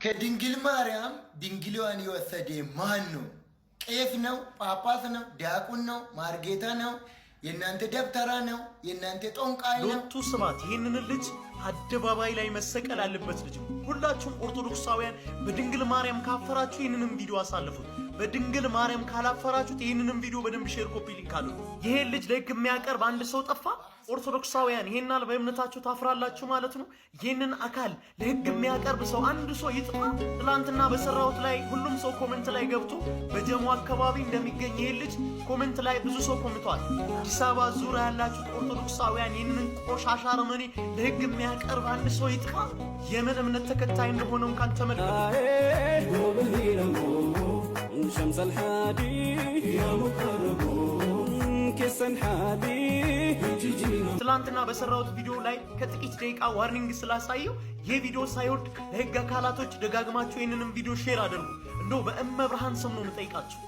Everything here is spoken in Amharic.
ከድንግል ማርያም ድንግሏን የወሰደ ማን ነው? ቄስ ነው? ጳጳስ ነው? ዲያቆን ነው? ማርጌታ ነው? የእናንተ ደብተራ ነው? የእናንተ ጦንቃይ ነው? ሎቱ ስብሐት። ይህንን ልጅ አደባባይ ላይ መሰቀል ያለበት ልጅ። ሁላችሁም ኦርቶዶክሳውያን በድንግል ማርያም ካፈራችሁ ይህንንም ቪዲዮ አሳልፉት። በድንግል ማርያም ካላፈራችሁት ይህንንም ቪዲዮ በደንብ ሼር ኮፒ ሊንክ አድርጉ። ይሄን ልጅ ለህግ የሚያቀርብ አንድ ሰው ጠፋ። ኦርቶዶክሳውያን ይሄናል በእምነታችሁ ታፍራላችሁ ማለት ነው። ይሄንን አካል ለህግ የሚያቀርብ ሰው አንድ ሰው ይጥፋ። ትላንትና በሰራሁት ላይ ሁሉም ሰው ኮሜንት ላይ ገብቶ በጀሞ አካባቢ እንደሚገኝ ይሄን ልጅ ኮሜንት ላይ ብዙ ሰው ኮሜንቷል። አዲስ አበባ ዙሪያ ያላችሁ ኦርቶዶክሳውያን ይሄንን ቆሻሻ አረመኔ ለህግ የሚያቀርብ አንድ ሰው ይጥፋ። የምን እምነት ተከታይ እንደሆነ እንኳን ተመልከቱ። شمس الحادي يا مقرب كسن حادي ትላንትና በሰራሁት ቪዲዮ ላይ ከጥቂት ደቂቃ ዋርኒንግ ስላሳየው ይሄ ቪዲዮ ሳይወርድ ለህግ አካላቶች ደጋግማችሁ ይሄንንም ቪዲዮ ሼር አድርጉ። እንደው በእመብርሃን ስም ነው የምጠይቃችሁ።